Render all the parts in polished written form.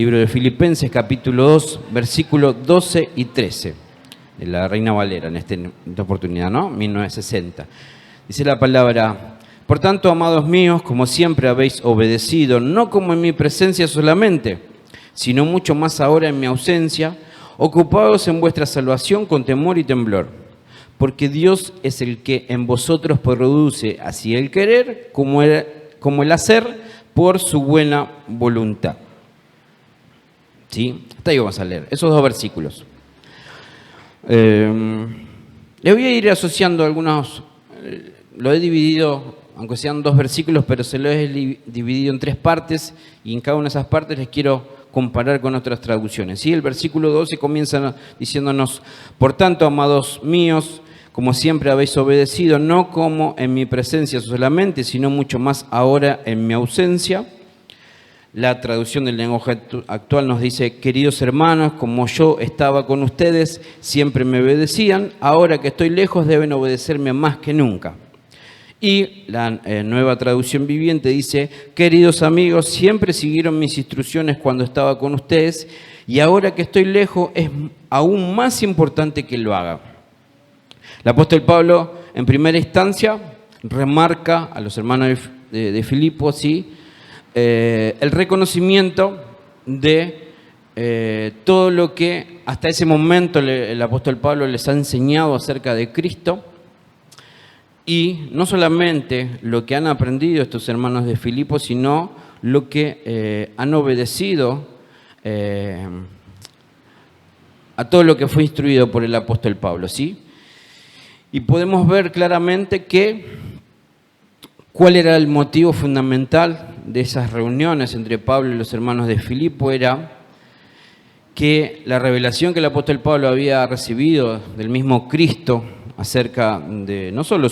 Libro de Filipenses, capítulo 2, versículos 12 y 13, de la Reina Valera, en esta oportunidad, ¿no? 1960. Dice la palabra: por tanto, amados míos, como siempre habéis obedecido, no como en mi presencia solamente, sino mucho más ahora en mi ausencia, ocupados en vuestra salvación con temor y temblor, porque Dios es el que en vosotros produce así el querer como el hacer por su buena voluntad. ¿Sí? Hasta ahí vamos a leer esos dos versículos. Le voy a ir asociando algunos, lo he dividido, aunque sean dos versículos, pero se lo he dividido en tres partes, y en cada una de esas partes les quiero comparar con otras traducciones. ¿Sí? El versículo 12 comienza diciéndonos: por tanto, amados míos, como siempre habéis obedecido, no como en mi presencia solamente, sino mucho más ahora en mi ausencia. La traducción del lenguaje actual nos dice: queridos hermanos, como yo estaba con ustedes, siempre me obedecían, ahora que estoy lejos deben obedecerme más que nunca. Y la nueva traducción viviente dice: queridos amigos, siempre siguieron mis instrucciones cuando estaba con ustedes, y ahora que estoy lejos es aún más importante que lo haga. El apóstol Pablo, en primera instancia, remarca a los hermanos de Filipo, ¿sí?, el reconocimiento de todo lo que hasta ese momento el apóstol Pablo les ha enseñado acerca de Cristo, y no solamente lo que han aprendido estos hermanos de Filipo, sino lo que han obedecido a todo lo que fue instruido por el apóstol Pablo, ¿sí? Y podemos ver claramente cuál era el motivo fundamental de esas reuniones entre Pablo y los hermanos de Filipo. Era que la revelación que el apóstol Pablo había recibido del mismo Cristo acerca de no solo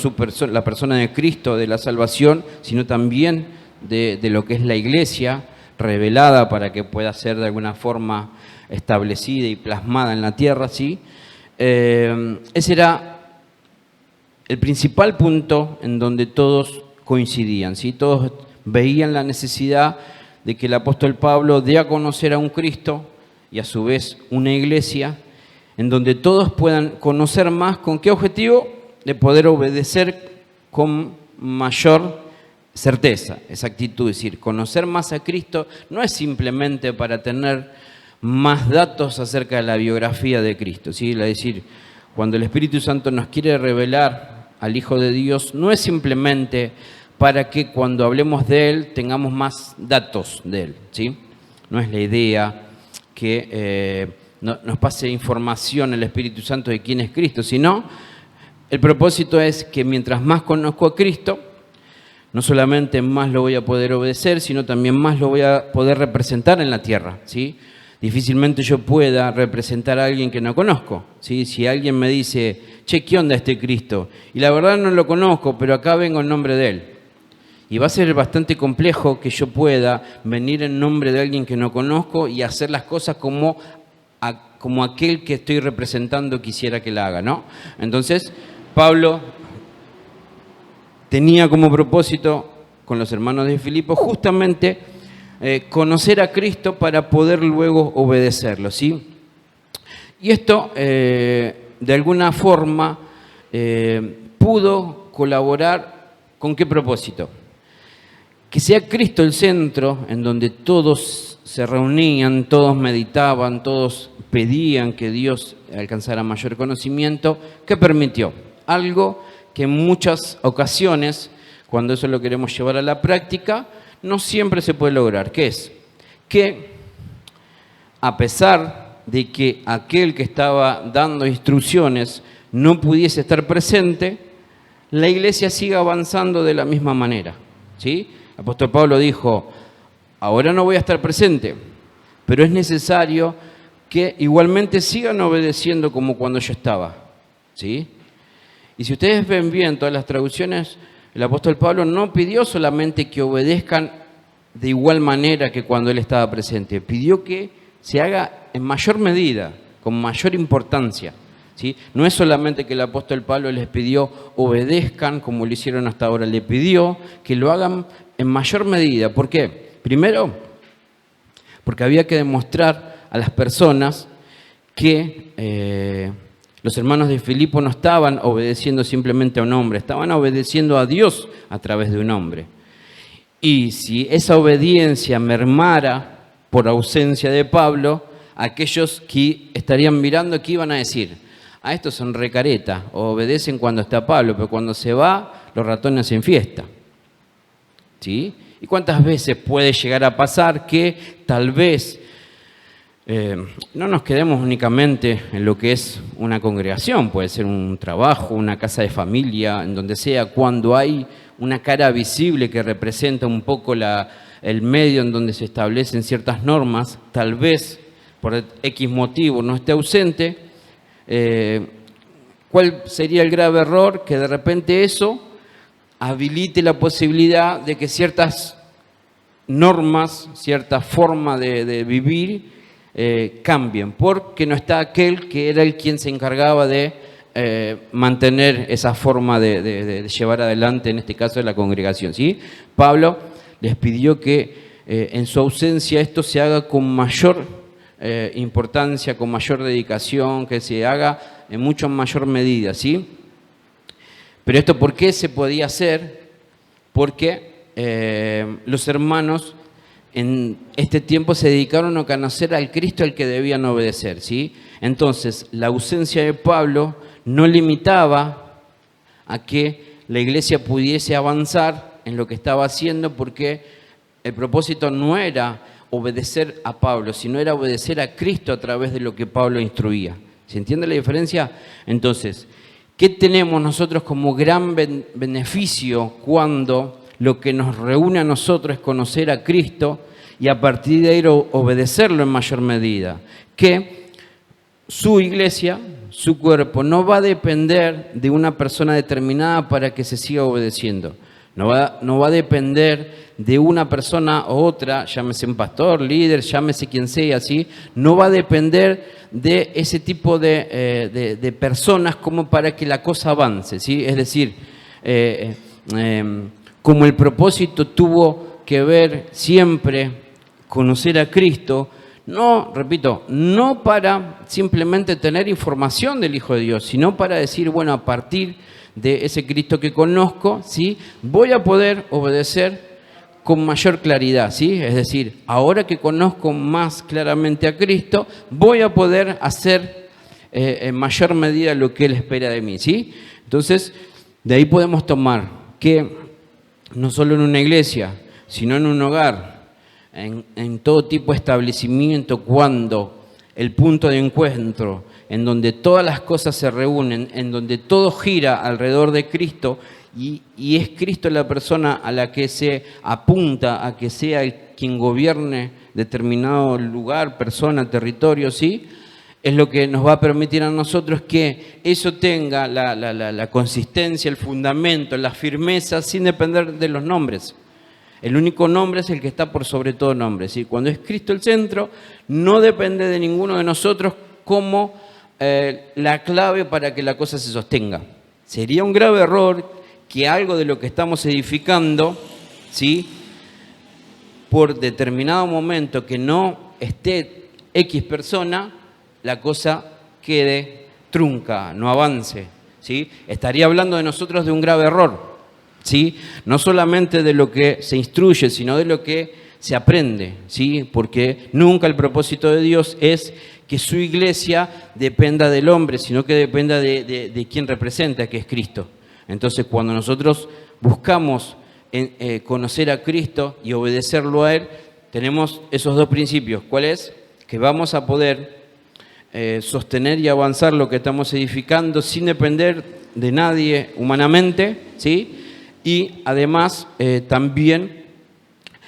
la persona de Cristo, de la salvación, sino también de lo que es la iglesia revelada para que pueda ser de alguna forma establecida y plasmada en la tierra, ¿sí? Ese era el principal punto en donde todos coincidían, ¿sí? Todos veían la necesidad de que el apóstol Pablo dé a conocer a un Cristo y a su vez una iglesia en donde todos puedan conocer más. ¿Con qué objetivo? De poder obedecer con mayor certeza, exactitud. Es decir, conocer más a Cristo no es simplemente para tener más datos acerca de la biografía de Cristo, ¿sí? Es decir, cuando el Espíritu Santo nos quiere revelar al Hijo de Dios, no es simplemente para que cuando hablemos de Él tengamos más datos de Él, ¿sí? No es la idea que nos pase información el Espíritu Santo de quién es Cristo, sino el propósito es que mientras más conozco a Cristo, no solamente más lo voy a poder obedecer, sino también más lo voy a poder representar en la tierra, ¿sí? Difícilmente yo pueda representar a alguien que no conozco, ¿sí? Si alguien me dice: che, ¿qué onda este Cristo? Y la verdad no lo conozco, pero acá vengo en nombre de Él. Y va a ser bastante complejo que yo pueda venir en nombre de alguien que no conozco y hacer las cosas como aquel que estoy representando quisiera que la haga, ¿no? Entonces, Pablo tenía como propósito con los hermanos de Filipo justamente conocer a Cristo para poder luego obedecerlo, ¿sí? Y esto, de alguna forma, pudo colaborar ¿con qué propósito? Que sea Cristo el centro en donde todos se reunían, todos meditaban, todos pedían que Dios alcanzara mayor conocimiento. ¿Qué permitió? Algo que en muchas ocasiones, cuando eso lo queremos llevar a la práctica, no siempre se puede lograr. ¿Qué es? Que a pesar de que aquel que estaba dando instrucciones no pudiese estar presente, la iglesia siga avanzando de la misma manera, ¿sí? El apóstol Pablo dijo: ahora no voy a estar presente, pero es necesario que igualmente sigan obedeciendo como cuando yo estaba, ¿sí? Y si ustedes ven bien todas las traducciones, el apóstol Pablo no pidió solamente que obedezcan de igual manera que cuando él estaba presente, pidió que se haga en mayor medida, con mayor importancia, ¿sí? No es solamente que el apóstol Pablo les pidió obedezcan como lo hicieron hasta ahora, le pidió que lo hagan en mayor medida. ¿Por qué? Primero, porque había que demostrar a las personas que los hermanos de Filipo no estaban obedeciendo simplemente a un hombre, estaban obedeciendo a Dios a través de un hombre. Y si esa obediencia mermara por ausencia de Pablo, aquellos que estarían mirando, ¿qué iban a decir? A estos son recareta, obedecen cuando está Pablo, pero cuando se va, los ratones hacen fiesta. ¿Sí? ¿Y cuántas veces puede llegar a pasar que tal vez no nos quedemos únicamente en lo que es una congregación, puede ser un trabajo, una casa de familia, en donde sea, cuando hay una cara visible que representa un poco el medio en donde se establecen ciertas normas, tal vez por X motivo no esté ausente, ¿cuál sería el grave error? Que de repente eso habilite la posibilidad de que ciertas normas, cierta forma de vivir cambien, porque no está aquel que era el quien se encargaba de mantener esa forma de llevar adelante, en este caso, la congregación. ¿Sí? Pablo les pidió que en su ausencia esto se haga con mayor importancia, con mayor dedicación, que se haga en mucho mayor medida. ¿Sí? Pero esto, ¿por qué se podía hacer? Porque los hermanos en este tiempo se dedicaron a conocer al Cristo al que debían obedecer, ¿sí? Entonces, la ausencia de Pablo no limitaba a que la iglesia pudiese avanzar en lo que estaba haciendo, porque el propósito no era obedecer a Pablo, sino era obedecer a Cristo a través de lo que Pablo instruía. ¿Se entiende la diferencia? Entonces, ¿qué tenemos nosotros como gran beneficio cuando lo que nos reúne a nosotros es conocer a Cristo y a partir de ahí obedecerlo en mayor medida? Que su iglesia, su cuerpo, no va a depender de una persona determinada para que se siga obedeciendo. No va a depender de una persona u otra, llámese un pastor, líder, llámese quien sea, ¿sí? No va a depender de ese tipo de personas como para que la cosa avance, ¿sí? Es decir, como el propósito tuvo que ver siempre conocer a Cristo, no, repito, no para simplemente tener información del Hijo de Dios, sino para decir, bueno, a partir de ese Cristo que conozco, ¿sí? Voy a poder obedecer con mayor claridad, ¿sí? Es decir, ahora que conozco más claramente a Cristo, voy a poder hacer en mayor medida lo que Él espera de mí, ¿sí? Entonces, de ahí podemos tomar que no solo en una iglesia, sino en un hogar, en todo tipo de establecimiento, cuando el punto de encuentro, en donde todas las cosas se reúnen, en donde todo gira alrededor de Cristo, y es Cristo la persona a la que se apunta a que sea quien gobierne determinado lugar, persona, territorio, ¿sí? Es lo que nos va a permitir a nosotros que eso tenga la consistencia, el fundamento, la firmeza, sin depender de los nombres. El único nombre es el que está por sobre todo nombre, ¿sí? Cuando es Cristo el centro, no depende de ninguno de nosotros como la clave para que la cosa se sostenga. Sería un grave error que algo de lo que estamos edificando, ¿sí? Por determinado momento que no esté X persona, la cosa quede trunca, no avance, ¿sí? Estaría hablando de nosotros de un grave error, ¿sí? No solamente de lo que se instruye, sino de lo que se aprende, ¿sí? Porque nunca el propósito de Dios es que su iglesia dependa del hombre, sino que dependa de quien representa, que es Cristo. Entonces, cuando nosotros buscamos conocer a Cristo y obedecerlo a Él, tenemos esos dos principios. ¿Cuál es? Que vamos a poder sostener y avanzar lo que estamos edificando sin depender de nadie humanamente, ¿sí? Y además también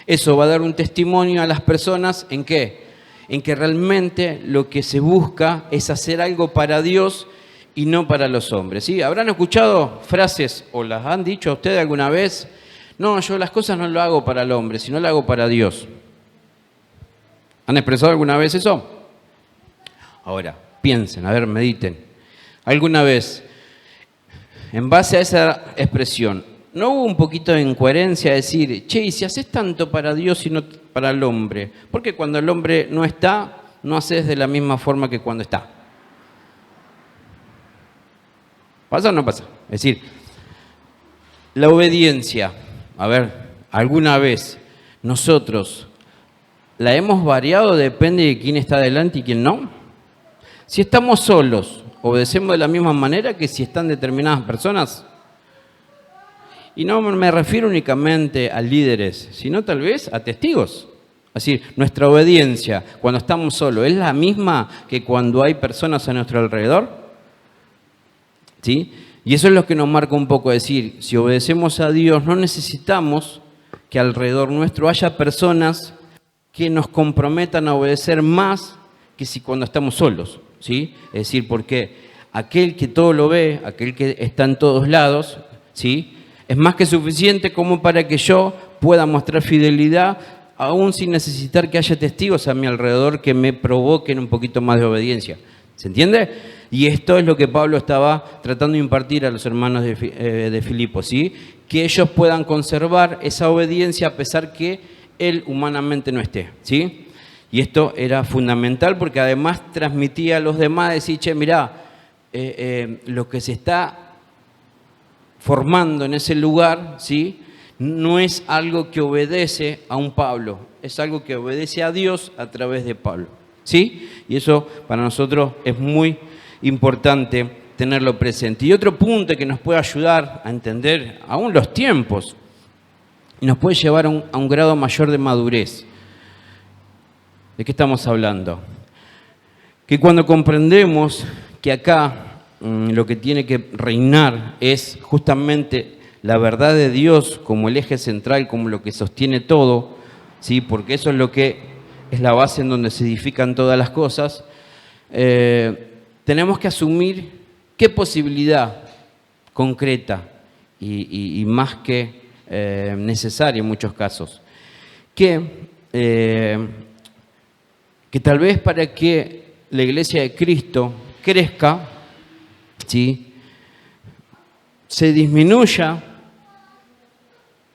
eso va a dar un testimonio a las personas ¿en qué? En que realmente lo que se busca es hacer algo para Dios y no para los hombres, ¿sí? ¿Habrán escuchado frases o las han dicho a ustedes alguna vez? No, yo las cosas no lo hago para el hombre, sino lo hago para Dios. ¿Han expresado alguna vez eso? Ahora, piensen, a ver, mediten. ¿Alguna vez, en base a esa expresión, ¿no hubo un poquito de incoherencia decir, che, y si haces tanto para Dios y no para el hombre? Porque cuando el hombre no está, no haces de la misma forma que cuando está. ¿Pasa o no pasa? Es decir, la obediencia, a ver, alguna vez nosotros la hemos variado, depende de quién está delante y quién no. Si estamos solos, obedecemos de la misma manera que si están determinadas personas. Y no me refiero únicamente a líderes, sino tal vez a testigos. Es decir, nuestra obediencia cuando estamos solos, ¿es la misma que cuando hay personas a nuestro alrededor? ¿Sí? Y eso es lo que nos marca un poco, decir, si obedecemos a Dios, no necesitamos que alrededor nuestro haya personas que nos comprometan a obedecer más que si cuando estamos solos, ¿sí? Es decir, porque aquel que todo lo ve, aquel que está en todos lados, ¿sí?, es más que suficiente como para que yo pueda mostrar fidelidad, aún sin necesitar que haya testigos a mi alrededor que me provoquen un poquito más de obediencia. ¿Se entiende? Y esto es lo que Pablo estaba tratando de impartir a los hermanos de Filipo, ¿sí? Que ellos puedan conservar esa obediencia a pesar que él humanamente no esté, ¿sí? Y esto era fundamental porque además transmitía a los demás, decir, che, mirá, lo que se está formando en ese lugar, ¿sí?, no es algo que obedece a un Pablo, es algo que obedece a Dios a través de Pablo, ¿sí? Y eso para nosotros es muy importante tenerlo presente. Y otro punto que nos puede ayudar a entender aún los tiempos y nos puede llevar a un grado mayor de madurez. ¿De qué estamos hablando? Que cuando comprendemos que acá lo que tiene que reinar es justamente la verdad de Dios como el eje central, como lo que sostiene todo, ¿sí?, porque eso es lo que es la base en donde se edifican todas las cosas, tenemos que asumir qué posibilidad concreta y más que necesaria en muchos casos, que tal vez para que la Iglesia de Cristo crezca, ¿sí?, se disminuya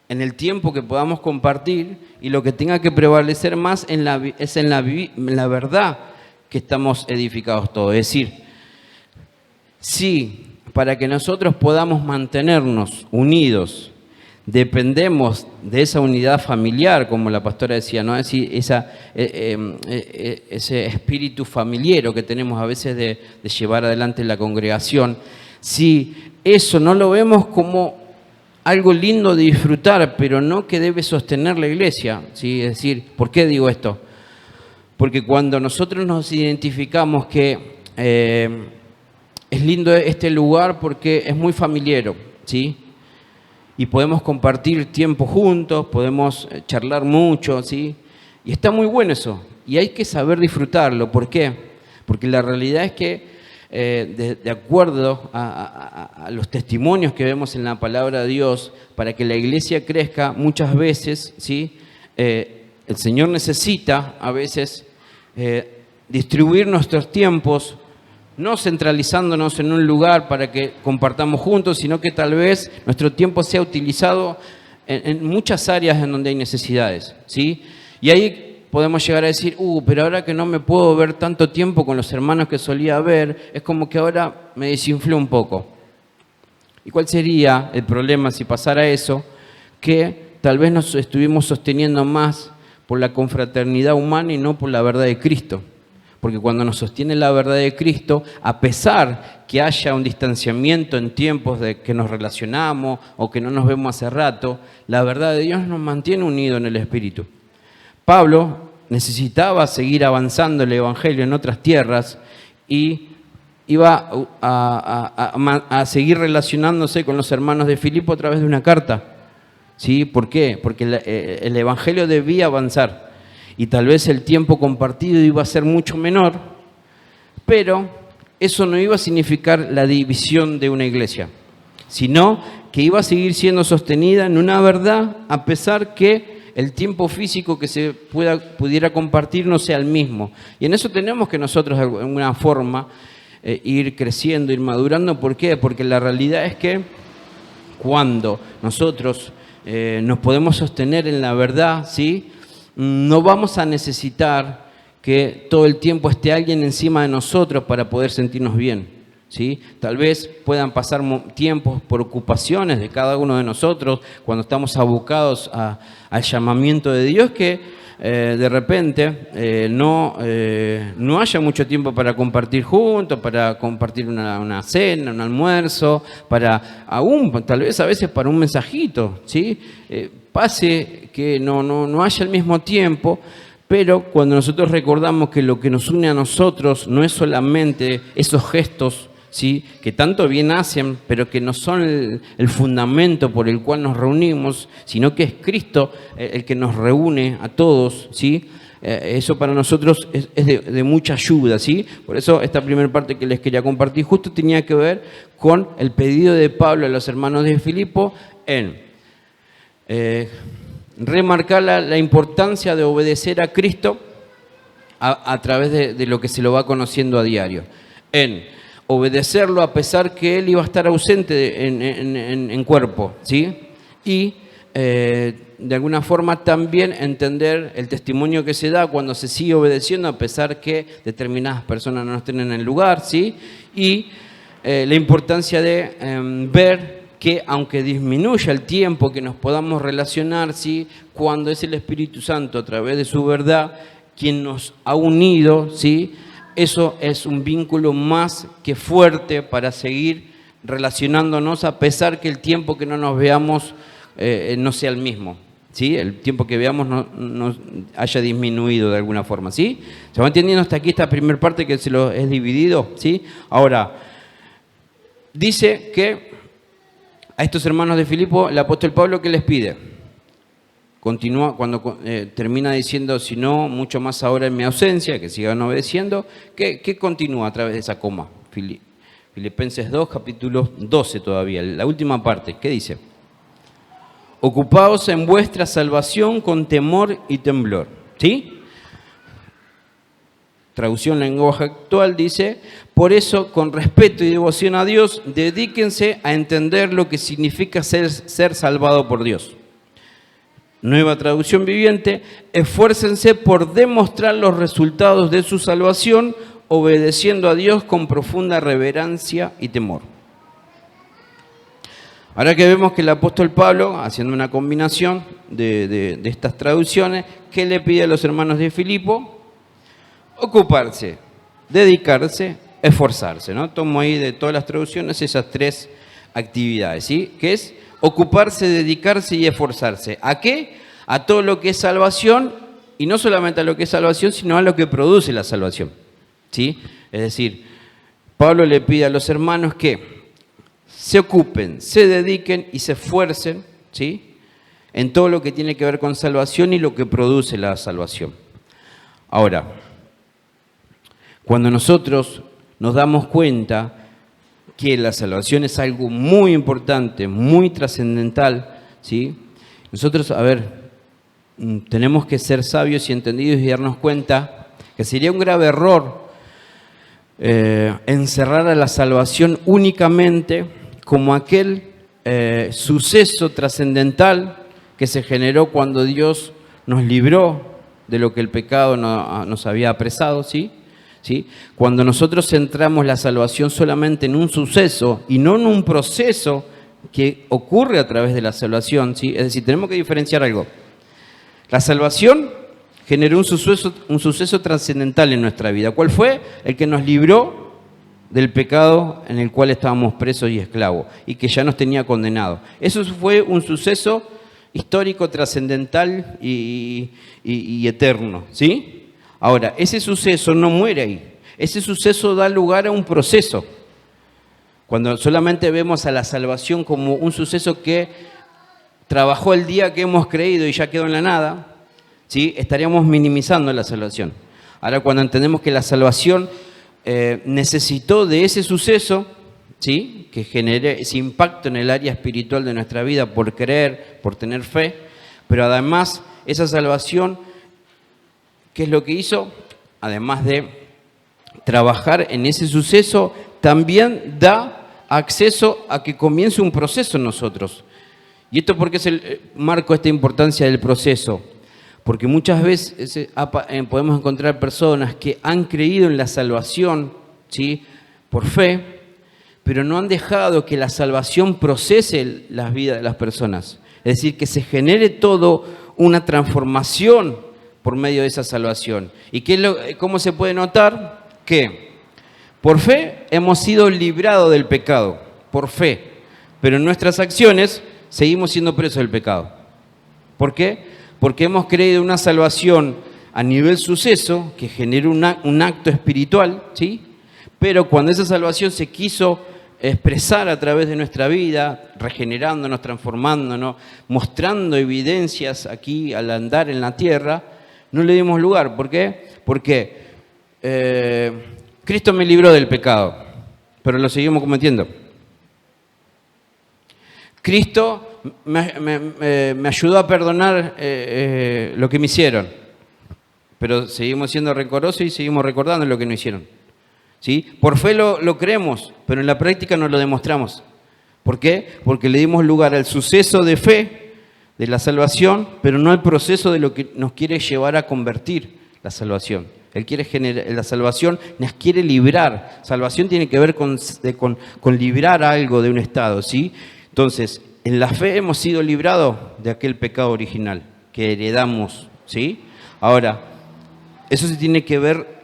en el tiempo que podamos compartir y lo que tenga que prevalecer más es en la verdad que estamos edificados todos. Es decir, si para que nosotros podamos mantenernos unidos dependemos de esa unidad familiar, como la pastora decía, ¿no? Es decir, ese espíritu familiero que tenemos a veces de llevar adelante la congregación, si eso no lo vemos como algo lindo de disfrutar, pero no que debe sostener la iglesia, ¿sí? Es decir, ¿por qué digo esto? Porque cuando nosotros nos identificamos que es lindo este lugar porque es muy familiero, ¿sí?, y podemos compartir tiempo juntos, podemos charlar mucho, ¿sí?, y está muy bueno eso, y hay que saber disfrutarlo. ¿Por qué? Porque la realidad es que de acuerdo a los testimonios que vemos en la palabra de Dios, para que la iglesia crezca, muchas veces, ¿sí?, el Señor necesita a veces distribuir nuestros tiempos, no centralizándonos en un lugar para que compartamos juntos, sino que tal vez nuestro tiempo sea utilizado en muchas áreas en donde hay necesidades, ¿sí? Y ahí podemos llegar a decir, pero ahora que no me puedo ver tanto tiempo con los hermanos que solía ver, es como que ahora me desinfló un poco. ¿Y cuál sería el problema si pasara eso? Que tal vez nos estuvimos sosteniendo más por la confraternidad humana y no por la verdad de Cristo. Porque cuando nos sostiene la verdad de Cristo, a pesar que haya un distanciamiento en tiempos de que nos relacionamos o que no nos vemos hace rato, la verdad de Dios nos mantiene unidos en el Espíritu. Pablo necesitaba seguir avanzando el Evangelio en otras tierras y iba a seguir relacionándose con los hermanos de Filipo a través de una carta. ¿Sí? ¿Por qué? Porque el Evangelio debía avanzar. Y tal vez el tiempo compartido iba a ser mucho menor, pero eso no iba a significar la división de una iglesia, sino que iba a seguir siendo sostenida en una verdad a pesar que el tiempo físico que se pudiera compartir no sea el mismo. Y en eso tenemos que nosotros de alguna forma ir creciendo, ir madurando. ¿Por qué? Porque la realidad es que cuando nosotros nos podemos sostener en la verdad, ¿sí? No vamos a necesitar que todo el tiempo esté alguien encima de nosotros para poder sentirnos bien, ¿sí? Tal vez puedan pasar tiempos por ocupaciones de cada uno de nosotros cuando estamos abocados al llamamiento de Dios, que de repente no haya mucho tiempo para compartir juntos, para compartir una cena, un almuerzo, tal vez a veces para un mensajito, ¿sí? Pase que no haya el mismo tiempo. Pero cuando nosotros recordamos que lo que nos une a nosotros no es solamente esos gestos, ¿sí? Que tanto bien hacen, pero que no son el fundamento por el cual nos reunimos, sino que es Cristo el que nos reúne a todos, ¿sí? Eso para nosotros es de mucha ayuda, ¿sí? Por eso esta primera parte que les quería compartir justo tenía que ver con el pedido de Pablo a los hermanos de Filipo en remarcar la importancia de obedecer a Cristo a través de lo que se lo va conociendo a diario, en obedecerlo a pesar que él iba a estar ausente en cuerpo, ¿sí? Y de alguna forma también entender el testimonio que se da cuando se sigue obedeciendo a pesar que determinadas personas no estén en el lugar, ¿sí? Y la importancia de ver que aunque disminuya el tiempo que nos podamos relacionar, ¿sí? Cuando es el Espíritu Santo a través de su verdad quien nos ha unido, ¿sí? Eso es un vínculo más que fuerte para seguir relacionándonos a pesar que el tiempo que no nos veamos no sea el mismo, ¿sí? El tiempo que veamos no haya disminuido de alguna forma, ¿sí? ¿Se va entendiendo hasta aquí esta primera parte que se lo es dividido? ¿Sí? Ahora, dice que a estos hermanos de Filipo, el apóstol Pablo, ¿qué les pide? Continúa cuando termina diciendo, si no, mucho más ahora en mi ausencia, que sigan obedeciendo. ¿Qué continúa a través de esa coma? Filipenses 2, capítulo 12 todavía, la última parte. ¿Qué dice? Ocupaos en vuestra salvación con temor y temblor. ¿Sí? Traducción lenguaje actual dice, por eso, con respeto y devoción a Dios, dedíquense a entender lo que significa ser salvado por Dios. Nueva traducción viviente, esfuércense por demostrar los resultados de su salvación, obedeciendo a Dios con profunda reverencia y temor. Ahora que vemos que el apóstol Pablo, haciendo una combinación de estas traducciones, ¿qué le pide a los hermanos de Filipo? Ocuparse, dedicarse, esforzarse, ¿no? Tomo ahí de todas las traducciones esas tres actividades, ¿sí? Que es ocuparse, dedicarse y esforzarse. ¿A qué? A todo lo que es salvación, y no solamente a lo que es salvación, sino a lo que produce la salvación, ¿sí? Es decir, Pablo le pide a los hermanos que se ocupen, se dediquen y se esfuercen, ¿sí? En todo lo que tiene que ver con salvación y lo que produce la salvación. Ahora, cuando nosotros nos damos cuenta que la salvación es algo muy importante, muy trascendental, ¿sí? Nosotros, tenemos que ser sabios y entendidos y darnos cuenta que sería un grave error encerrar a la salvación únicamente como aquel suceso trascendental que se generó cuando Dios nos libró de lo que el pecado nos había apresado, ¿sí? ¿Sí? Cuando nosotros centramos la salvación solamente en un suceso y no en un proceso que ocurre a través de la salvación, ¿sí? Es decir, tenemos que diferenciar algo. La salvación generó un suceso trascendental en nuestra vida. ¿Cuál fue? El que nos libró del pecado en el cual estábamos presos y esclavos y que ya nos tenía condenados. Eso fue un suceso histórico, trascendental y eterno, ¿sí? Ahora, ese suceso no muere ahí. Ese suceso da lugar a un proceso. Cuando solamente vemos a la salvación como un suceso que trabajó el día que hemos creído y ya quedó en la nada, ¿sí? Estaríamos minimizando la salvación. Ahora, cuando entendemos que la salvación necesitó de ese suceso, ¿sí? Que genere ese impacto en el área espiritual de nuestra vida por creer, por tener fe, pero además esa salvación, ¿qué es lo que hizo? Además de trabajar en ese suceso, también da acceso a que comience un proceso en nosotros. ¿Y esto por qué marco esta importancia del proceso? Porque muchas veces podemos encontrar personas que han creído en la salvación, ¿sí?, por fe, pero no han dejado que la salvación procese las vidas de las personas. Es decir, que se genere todo una transformación por medio de esa salvación. ¿Y cómo se puede notar? Que por fe hemos sido librados del pecado, por fe, pero en nuestras acciones seguimos siendo presos del pecado. ¿Por qué? Porque hemos creído una salvación a nivel suceso que genera un acto espiritual, ¿sí? Pero cuando esa salvación se quiso expresar a través de nuestra vida, regenerándonos, transformándonos, mostrando evidencias aquí al andar en la tierra, no le dimos lugar. ¿Por qué? Porque Cristo me libró del pecado, pero lo seguimos cometiendo. Cristo me ayudó a perdonar lo que me hicieron, pero seguimos siendo rencorosos y seguimos recordando lo que nos hicieron. ¿Sí? Por fe lo creemos, pero en la práctica no lo demostramos. ¿Por qué? Porque le dimos lugar al suceso de fe, de la salvación, pero no al proceso de lo que nos quiere llevar a convertir la salvación. Él quiere generar, la salvación nos quiere librar. Salvación tiene que ver con librar algo de un estado, ¿sí? Entonces, en la fe hemos sido librados de aquel pecado original que heredamos, ¿sí? Ahora, eso se tiene que ver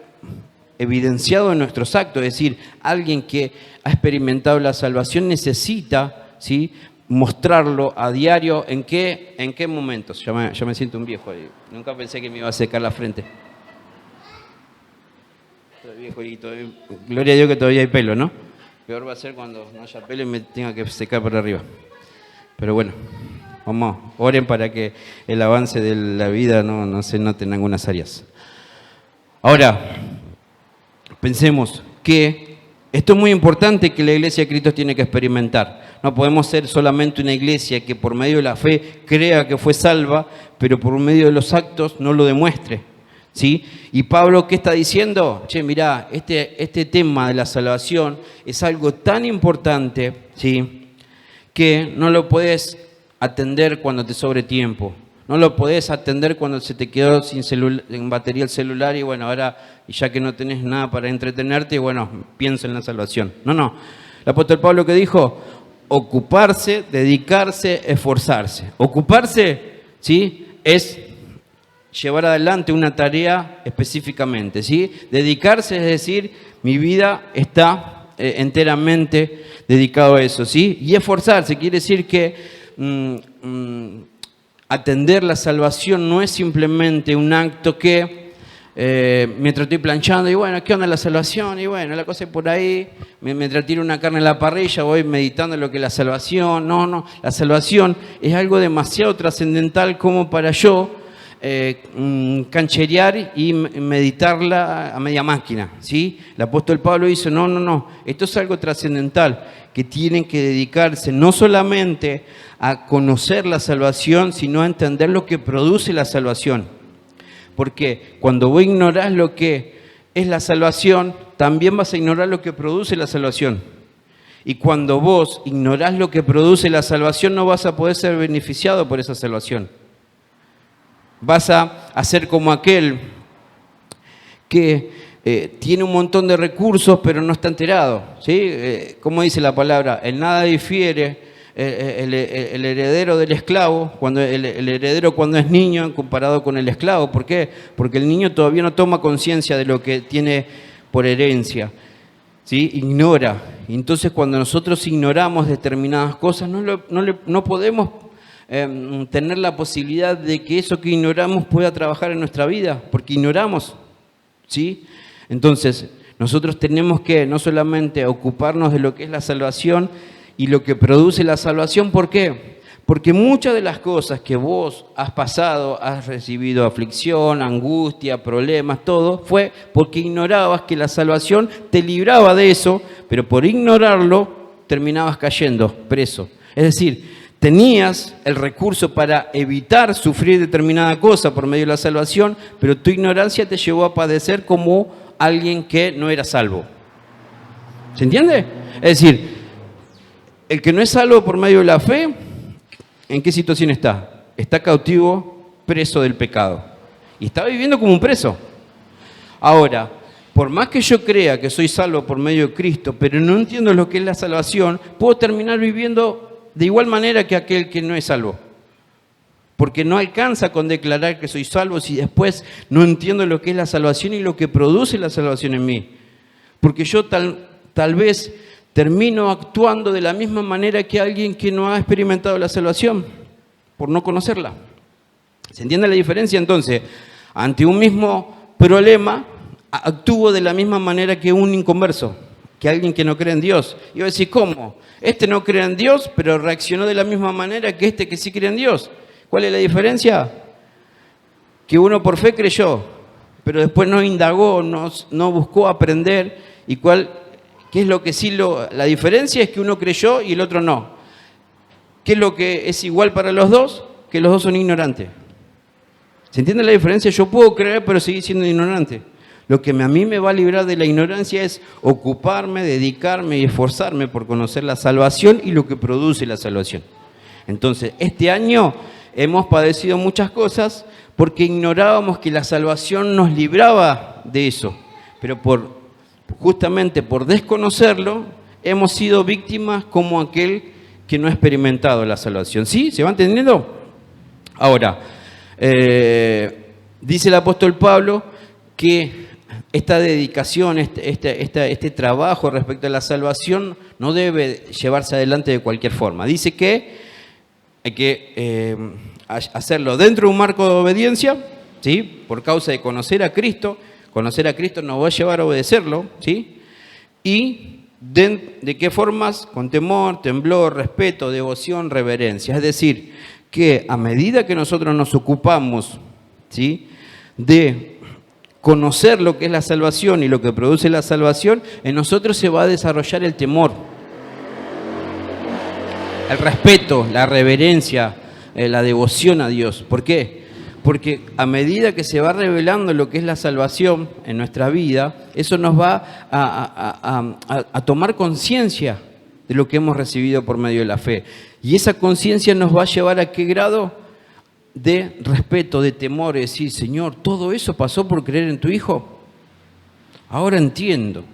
evidenciado en nuestros actos, es decir, alguien que ha experimentado la salvación necesita, ¿sí?, mostrarlo a diario. ¿En qué momentos? Ya me siento un viejo, nunca pensé que me iba a secar la frente. Estoy viejo y gloria a Dios que todavía hay pelo, ¿no? Peor va a ser cuando no haya pelo y me tenga que secar por arriba. Pero bueno, vamos, oren para que el avance de la vida no se note en algunas áreas. Ahora, pensemos que esto es muy importante que la iglesia de Cristo tiene que experimentar. No podemos ser solamente una iglesia que por medio de la fe crea que fue salva, pero por medio de los actos no lo demuestre, ¿sí? Y Pablo, ¿qué está diciendo? Che, mirá, este tema de la salvación es algo tan importante, ¿sí?, que no lo puedes atender cuando te sobre tiempo. No lo podés atender cuando se te quedó sin batería el celular y bueno, ahora ya que no tenés nada para entretenerte, bueno, pienso en la salvación. No. El apóstol Pablo, ¿qué dijo? Ocuparse, dedicarse, esforzarse. Ocuparse, ¿sí?, es llevar adelante una tarea específicamente, ¿sí? Dedicarse es decir, mi vida está enteramente dedicado a eso, ¿sí? Y esforzarse quiere decir que atender la salvación no es simplemente un acto que mientras estoy planchando y bueno, ¿qué onda la salvación? Y bueno, la cosa es por ahí, mientras tiro una carne en la parrilla voy meditando en lo que es la salvación. No, la salvación es algo demasiado trascendental como para yo cancherear y meditarla a media máquina, ¿sí? El apóstol Pablo dice, no, esto es algo trascendental, que tienen que dedicarse no solamente a conocer la salvación, sino a entender lo que produce la salvación. Porque cuando vos ignorás lo que es la salvación, también vas a ignorar lo que produce la salvación. Y cuando vos ignorás lo que produce la salvación, no vas a poder ser beneficiado por esa salvación. Vas a ser como aquel que tiene un montón de recursos pero no está enterado, ¿sí? Como dice la palabra, en nada difiere el heredero del esclavo, el heredero cuando es niño comparado con el esclavo. ¿Por qué? Porque el niño todavía no toma conciencia de lo que tiene por herencia, ¿sí? Ignora. Entonces cuando nosotros ignoramos determinadas cosas no podemos tener la posibilidad de que eso que ignoramos pueda trabajar en nuestra vida, porque ignoramos, ¿sí? Entonces, nosotros tenemos que no solamente ocuparnos de lo que es la salvación y lo que produce la salvación. ¿Por qué? Porque muchas de las cosas que vos has pasado, has recibido aflicción, angustia, problemas, todo, fue porque ignorabas que la salvación te libraba de eso, pero por ignorarlo terminabas cayendo preso. Es decir, tenías el recurso para evitar sufrir determinada cosa por medio de la salvación, pero tu ignorancia te llevó a padecer como alguien que no era salvo. ¿Se entiende? Es decir, el que no es salvo por medio de la fe, ¿en qué situación está? Está cautivo, preso del pecado. Y está viviendo como un preso. Ahora, por más que yo crea que soy salvo por medio de Cristo, pero no entiendo lo que es la salvación, puedo terminar viviendo de igual manera que aquel que no es salvo. Porque no alcanza con declarar que soy salvo si después no entiendo lo que es la salvación y lo que produce la salvación en mí. Porque yo tal vez termino actuando de la misma manera que alguien que no ha experimentado la salvación, por no conocerla. ¿Se entiende la diferencia? Entonces, ante un mismo problema, actúo de la misma manera que un inconverso, que alguien que no cree en Dios. Y yo decir, ¿cómo? Este no cree en Dios, pero reaccionó de la misma manera que este que sí cree en Dios. ¿Cuál es la diferencia? Que uno por fe creyó, pero después no indagó, no buscó aprender. ¿Y qué es lo que sí la diferencia? Es que uno creyó y el otro no. ¿Qué es lo que es igual para los dos? Que los dos son ignorantes. ¿Se entiende la diferencia? Yo puedo creer, pero seguir siendo ignorante. Lo que a mí me va a librar de la ignorancia es ocuparme, dedicarme y esforzarme por conocer la salvación y lo que produce la salvación. Entonces, este año hemos padecido muchas cosas porque ignorábamos que la salvación nos libraba de eso. Pero justamente por desconocerlo, hemos sido víctimas como aquel que no ha experimentado la salvación. ¿Sí? ¿Se va entendiendo? Ahora, dice el apóstol Pablo que esta dedicación, este trabajo respecto a la salvación no debe llevarse adelante de cualquier forma. Dice que hay que hacerlo dentro de un marco de obediencia, ¿sí? Por causa de conocer a Cristo. Conocer a Cristo nos va a llevar a obedecerlo, ¿sí? Y ¿de qué formas? Con temor, temblor, respeto, devoción, reverencia. Es decir, que a medida que nosotros nos ocupamos, ¿sí?, de conocer lo que es la salvación y lo que produce la salvación, en nosotros se va a desarrollar el temor, el respeto, la reverencia, la devoción a Dios. ¿Por qué? Porque a medida que se va revelando lo que es la salvación en nuestra vida, eso nos va a tomar conciencia de lo que hemos recibido por medio de la fe. Y esa conciencia nos va a llevar a qué grado de respeto, de temor, es decir, Señor, ¿todo eso pasó por creer en tu Hijo? Ahora entiendo.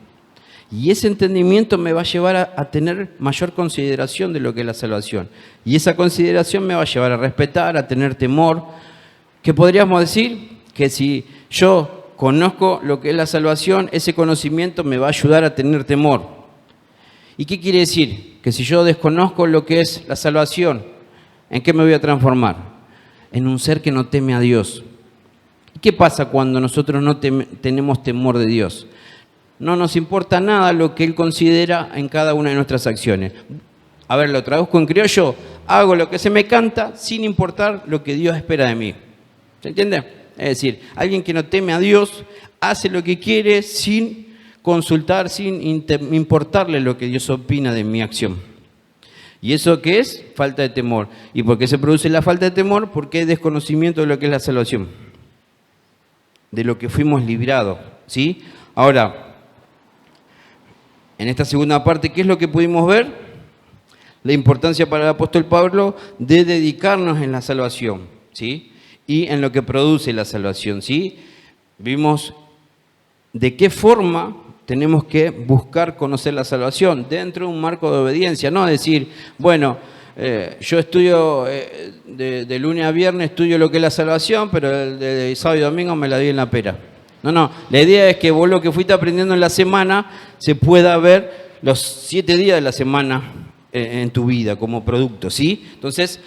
Y ese entendimiento me va a llevar a tener mayor consideración de lo que es la salvación. Y esa consideración me va a llevar a respetar, a tener temor. ¿Qué podríamos decir? Que si yo conozco lo que es la salvación, ese conocimiento me va a ayudar a tener temor. ¿Y qué quiere decir? Que si yo desconozco lo que es la salvación, ¿en qué me voy a transformar? En un ser que no teme a Dios. ¿Y qué pasa cuando nosotros no tenemos temor de Dios? No nos importa nada lo que Él considera en cada una de nuestras acciones. A ver, lo traduzco en criollo, hago lo que se me canta sin importar lo que Dios espera de mí. ¿Se entiende? Es decir, alguien que no teme a Dios hace lo que quiere sin consultar, sin importarle lo que Dios opina de mi acción. ¿Y eso qué es? Falta de temor. ¿Y por qué se produce la falta de temor? Porque hay desconocimiento de lo que es la salvación, de lo que fuimos librados, ¿sí? Ahora, en esta segunda parte, ¿qué es lo que pudimos ver? La importancia para el apóstol Pablo de dedicarnos en la salvación, ¿sí? Y en lo que produce la salvación, ¿sí? Vimos de qué forma tenemos que buscar conocer la salvación dentro de un marco de obediencia, no decir, bueno, yo estudio de lunes a viernes, estudio lo que es la salvación, pero de sábado y domingo me la di en la pera. No, la idea es que vos lo que fuiste aprendiendo en la semana se pueda ver los 7 días de la semana en tu vida como producto, ¿sí? Entonces,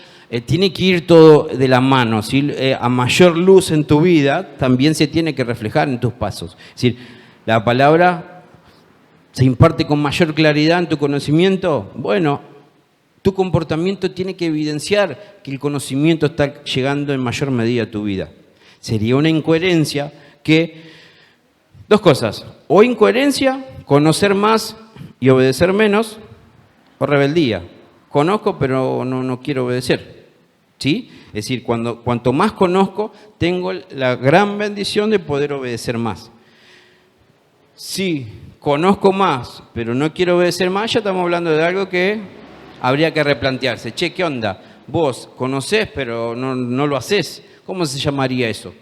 tiene que ir todo de la mano, ¿sí? A mayor luz en tu vida, también se tiene que reflejar en tus pasos. Es decir, la palabra se imparte con mayor claridad en tu conocimiento. Bueno, tu comportamiento tiene que evidenciar que el conocimiento está llegando en mayor medida a tu vida. Sería una incoherencia dos cosas, o incoherencia, conocer más y obedecer menos, o rebeldía. Conozco pero no quiero obedecer, ¿sí? Es decir, cuanto más conozco, tengo la gran bendición de poder obedecer más. Si conozco más pero no quiero obedecer más, ya estamos hablando de algo que habría que replantearse. Che, ¿qué onda? Vos conocés, pero no lo hacés. ¿Cómo se llamaría eso?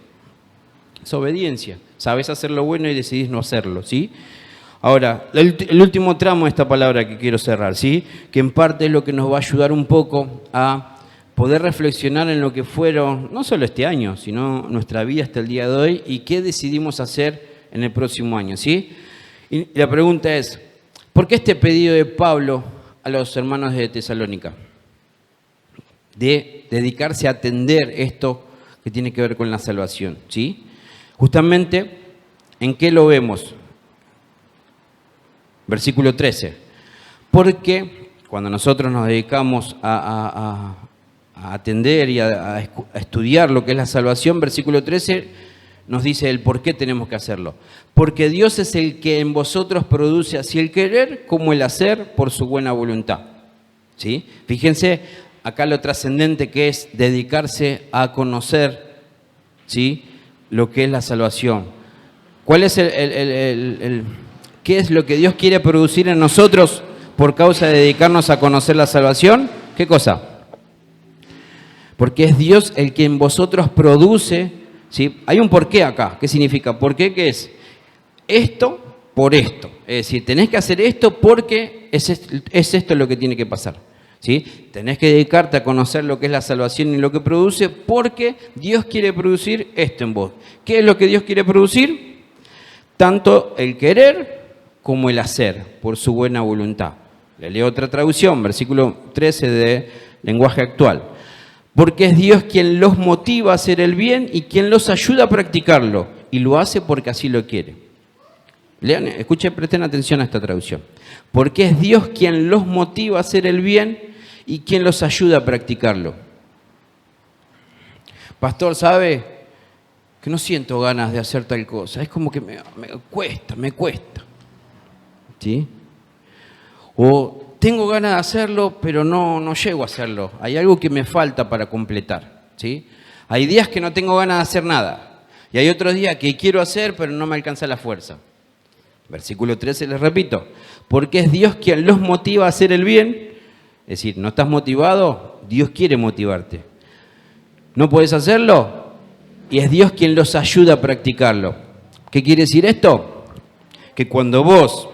Es obediencia. Sabés hacer lo bueno y decidís no hacerlo, ¿sí? Ahora, el último tramo de esta palabra que quiero cerrar, ¿sí? Que en parte es lo que nos va a ayudar un poco a poder reflexionar en lo que fueron, no solo este año, sino nuestra vida hasta el día de hoy y qué decidimos hacer en el próximo año, ¿sí? Y la pregunta es, ¿por qué este pedido de Pablo a los hermanos de Tesalónica? De dedicarse a atender esto que tiene que ver con la salvación, ¿sí? Justamente, ¿en qué lo vemos? Versículo 13. Porque cuando nosotros nos dedicamos a atender y a estudiar lo que es la salvación, versículo 13 nos dice el por qué tenemos que hacerlo. Porque Dios es el que en vosotros produce así el querer como el hacer por su buena voluntad, ¿sí? Fíjense acá lo trascendente que es dedicarse a conocer, ¿sí?, lo que es la salvación. ¿Cuál es qué es lo que Dios quiere producir en nosotros por causa de dedicarnos a conocer la salvación? ¿Qué cosa? Porque es Dios el que en vosotros produce, ¿sí? Hay un porqué acá. ¿Qué significa? ¿Por qué? ¿Qué es? Esto por esto. Es decir, tenés que hacer esto porque es esto lo que tiene que pasar, ¿sí? Tenés que dedicarte a conocer lo que es la salvación y lo que produce porque Dios quiere producir esto en vos. ¿Qué es lo que Dios quiere producir? Tanto el querer como el hacer, por su buena voluntad. Le leo otra traducción, versículo 13 de lenguaje actual. Porque es Dios quien los motiva a hacer el bien y quien los ayuda a practicarlo, y lo hace porque así lo quiere. Lean, escuchen, presten atención a esta traducción. Porque es Dios quien los motiva a hacer el bien y quien los ayuda a practicarlo. Pastor, ¿sabe que no siento ganas de hacer tal cosa? Es como que me cuesta. ¿Sí? O tengo ganas de hacerlo, pero no llego a hacerlo. Hay algo que me falta para completar, ¿sí? Hay días que no tengo ganas de hacer nada. Y hay otros días que quiero hacer, pero no me alcanza la fuerza. Versículo 13, les repito. Porque es Dios quien los motiva a hacer el bien. Es decir, ¿no estás motivado? Dios quiere motivarte. ¿No puedes hacerlo? Y es Dios quien los ayuda a practicarlo. ¿Qué quiere decir esto? Que cuando vos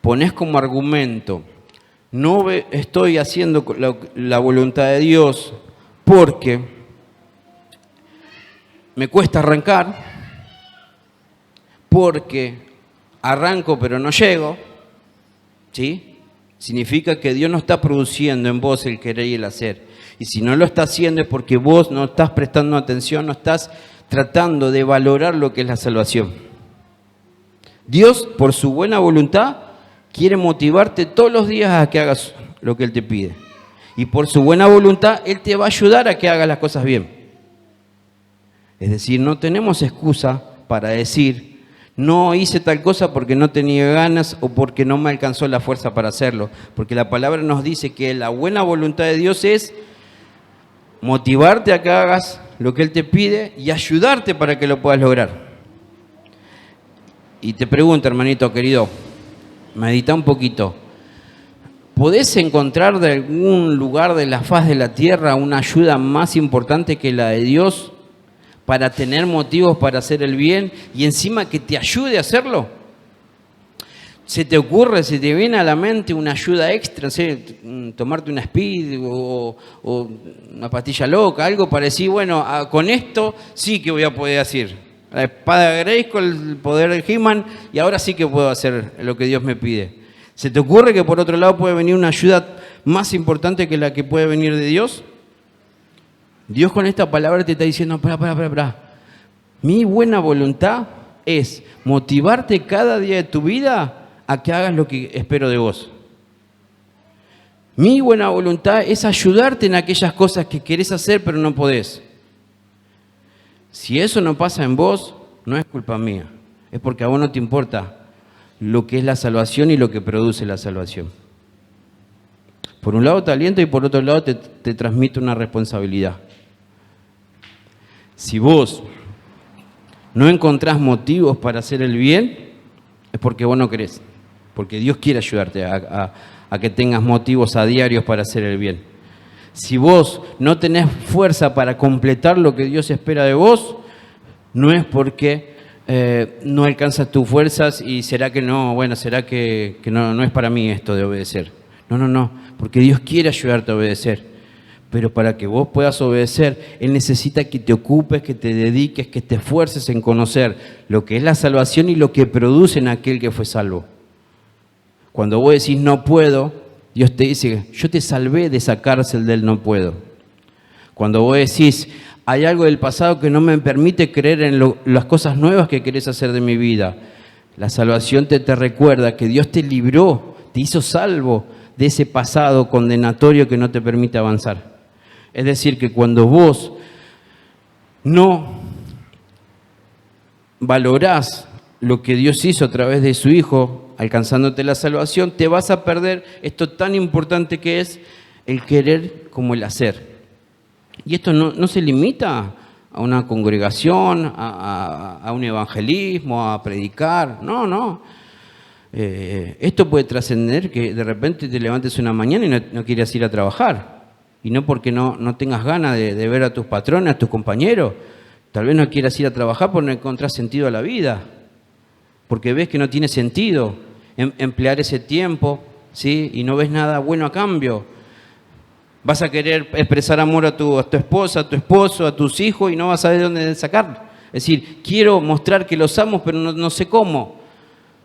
ponés como argumento, no estoy haciendo la voluntad de Dios porque me cuesta arrancar, porque arranco pero no llego, ¿sí? Significa que Dios no está produciendo en vos el querer y el hacer. Y si no lo está haciendo es porque vos no estás prestando atención, no estás tratando de valorar lo que es la salvación. Dios, por su buena voluntad, quiere motivarte todos los días a que hagas lo que Él te pide. Y por su buena voluntad, Él te va a ayudar a que hagas las cosas bien. Es decir, no tenemos excusa para decir, no hice tal cosa porque no tenía ganas o porque no me alcanzó la fuerza para hacerlo. Porque la palabra nos dice que la buena voluntad de Dios es motivarte a que hagas lo que Él te pide y ayudarte para que lo puedas lograr. Y te pregunto, hermanito querido, medita un poquito. ¿Podés encontrar de algún lugar de la faz de la tierra una ayuda más importante que la de Dios para tener motivos para hacer el bien y encima que te ayude a hacerlo? ¿Se te ocurre, se te viene a la mente una ayuda extra, ¿sí? Tomarte una speed o una pastilla loca, algo para decir, bueno, con esto sí que voy a poder hacer la espada de Grayskull, el poder del He-Man, y ahora sí que puedo hacer lo que Dios me pide? ¿Se te ocurre que por otro lado puede venir una ayuda más importante que la que puede venir de Dios? Dios con esta palabra te está diciendo, pará. Mi buena voluntad es motivarte cada día de tu vida a que hagas lo que espero de vos. Mi buena voluntad es ayudarte en aquellas cosas que querés hacer pero no podés. Si eso no pasa en vos, no es culpa mía. Es porque a vos no te importa lo que es la salvación y lo que produce la salvación. Por un lado te aliento y por otro lado te transmite una responsabilidad. Si vos no encontrás motivos para hacer el bien, es porque vos no querés. Porque Dios quiere ayudarte a a que tengas motivos a diarios para hacer el bien. Si vos no tenés fuerza para completar lo que Dios espera de vos, no es porque no alcanzas tus fuerzas y será que no, bueno, será que no es para mí esto de obedecer. No, porque Dios quiere ayudarte a obedecer. Pero para que vos puedas obedecer, Él necesita que te ocupes, que te dediques, que te esfuerces en conocer lo que es la salvación y lo que produce en aquel que fue salvo. Cuando vos decís no puedo, Dios te dice, yo te salvé de esa cárcel del no puedo. Cuando vos decís, hay algo del pasado que no me permite creer en las cosas nuevas que querés hacer de mi vida, la salvación te recuerda que Dios te libró, te hizo salvo de ese pasado condenatorio que no te permite avanzar. Es decir, que cuando vos no valorás lo que Dios hizo a través de su Hijo, alcanzándote la salvación, te vas a perder esto tan importante que es el querer como el hacer. Y esto no se limita a una congregación, a un evangelismo, a predicar, no. Esto puede trascender que de repente te levantes una mañana y no quieras ir a trabajar. Y no porque no tengas ganas de ver a tus patrones, a tus compañeros. Tal vez no quieras ir a trabajar porque no encontrás sentido a la vida. Porque ves que no tiene sentido emplear ese tiempo, ¿sí? Y no ves nada bueno a cambio. Vas a querer expresar amor a tu esposa, a tu esposo, a tus hijos y no vas a saber dónde sacarlo. Es decir, quiero mostrar que los amo, pero no sé cómo.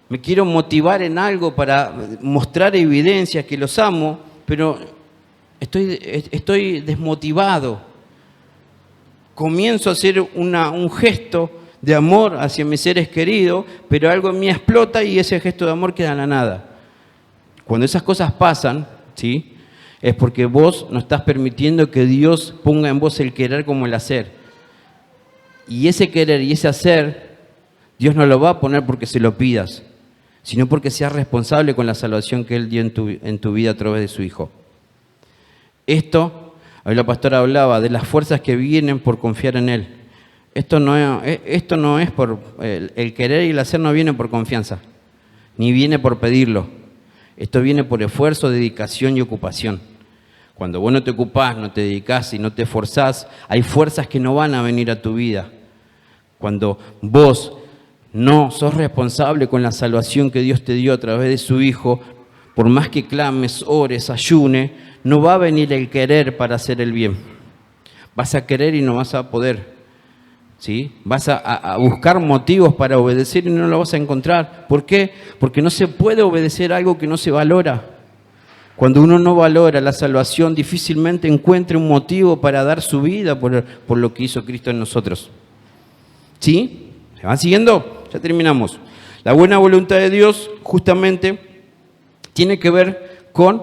Me quiero motivar en algo para mostrar evidencias que los amo, pero estoy desmotivado. Comienzo a hacer un gesto de amor hacia mis seres queridos, pero algo en mí explota y ese gesto de amor queda en la nada. Cuando esas cosas pasan, ¿sí?, es porque vos no estás permitiendo que Dios ponga en vos el querer como el hacer. Y ese querer y ese hacer, Dios no lo va a poner porque se lo pidas, sino porque seas responsable con la salvación que Él dio en tu vida a través de su Hijo. Esto, hoy la pastora hablaba de las fuerzas que vienen por confiar en Él. Esto no es por el querer y el hacer, no viene por confianza, ni viene por pedirlo. Esto viene por esfuerzo, dedicación y ocupación. Cuando vos no te ocupás, no te dedicás y no te esforzás, hay fuerzas que no van a venir a tu vida. Cuando vos no sos responsable con la salvación que Dios te dio a través de su Hijo, por más que clames, ores, ayune, no va a venir el querer para hacer el bien. Vas a querer y no vas a poder, ¿sí? Vas a buscar motivos para obedecer y no lo vas a encontrar. ¿Por qué? Porque no se puede obedecer algo que no se valora. Cuando uno no valora la salvación, difícilmente encuentra un motivo para dar su vida por lo que hizo Cristo en nosotros. ¿Sí? ¿Se van siguiendo? Ya terminamos. La buena voluntad de Dios justamente tiene que ver con,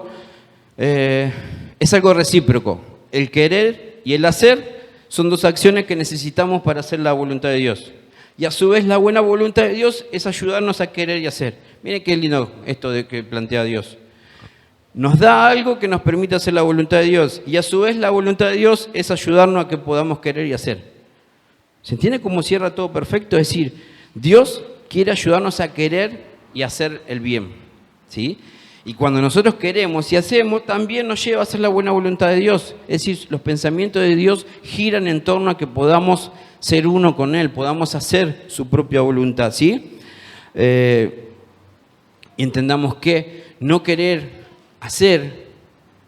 es algo recíproco. El querer y el hacer son dos acciones que necesitamos para hacer la voluntad de Dios. Y a su vez la buena voluntad de Dios es ayudarnos a querer y hacer. Miren qué lindo esto de que plantea Dios. Nos da algo que nos permite hacer la voluntad de Dios. Y a su vez la voluntad de Dios es ayudarnos a que podamos querer y hacer. ¿Se entiende cómo cierra todo perfecto? Es decir, Dios quiere ayudarnos a querer y hacer el bien, ¿sí? Y cuando nosotros queremos y hacemos, también nos lleva a hacer la buena voluntad de Dios. Es decir, los pensamientos de Dios giran en torno a que podamos ser uno con Él, podamos hacer su propia voluntad, ¿sí? Entendamos que no querer hacer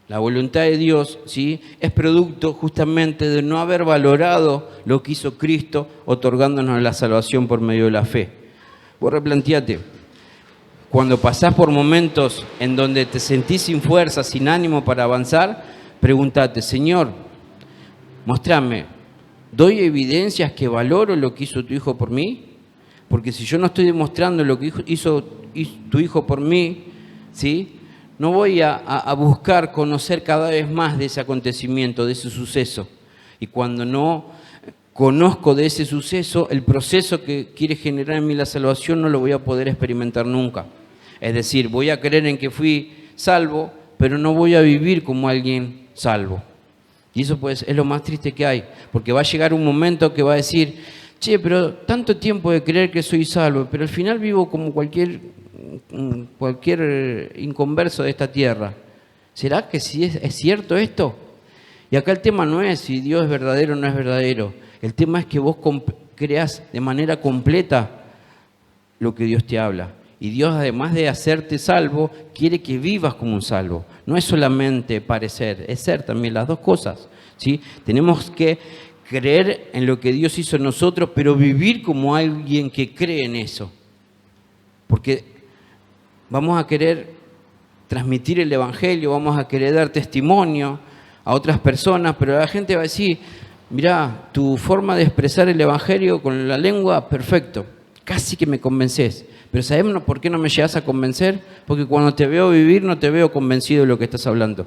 la voluntad de Dios, ¿sí?, es producto justamente de no haber valorado lo que hizo Cristo otorgándonos la salvación por medio de la fe. Vos replanteate, cuando pasás por momentos en donde te sentís sin fuerza, sin ánimo para avanzar, pregúntate, Señor, mostrame, ¿doy evidencias que valoro lo que hizo tu Hijo por mí? Porque si yo no estoy demostrando lo que hizo tu Hijo por mí, ¿sí?, no voy a buscar conocer cada vez más de ese acontecimiento, de ese suceso. Y cuando no conozco de ese suceso, el proceso que quiere generar en mí la salvación no lo voy a poder experimentar nunca. Es decir, voy a creer en que fui salvo, pero no voy a vivir como alguien salvo. Y eso pues es lo más triste que hay, porque va a llegar un momento que va a decir, che, pero tanto tiempo de creer que soy salvo, pero al final vivo como cualquier cualquier inconverso de esta tierra. ¿Será que sí es cierto esto? Y acá el tema no es si Dios es verdadero o no es verdadero. El tema es que vos creas de manera completa lo que Dios te habla. Y Dios, además de hacerte salvo, quiere que vivas como un salvo. No es solamente parecer, es ser también las dos cosas, ¿sí? Tenemos que creer en lo que Dios hizo en nosotros, pero vivir como alguien que cree en eso. Porque vamos a querer transmitir el Evangelio, vamos a querer dar testimonio a otras personas, pero la gente va a decir, mirá, tu forma de expresar el Evangelio con la lengua, perfecto, casi que me convences. Pero ¿sabemos por qué no me llegas a convencer? Porque cuando te veo vivir no te veo convencido de lo que estás hablando.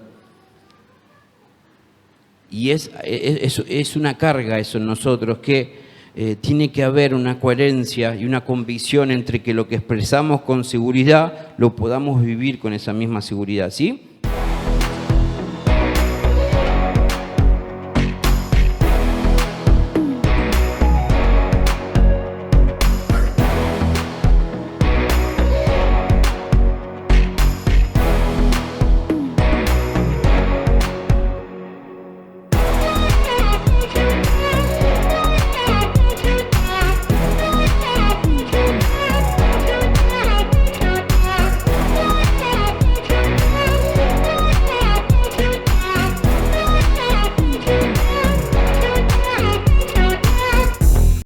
Y es una carga eso en nosotros, que tiene que haber una coherencia y una convicción entre que lo que expresamos con seguridad lo podamos vivir con esa misma seguridad, ¿sí?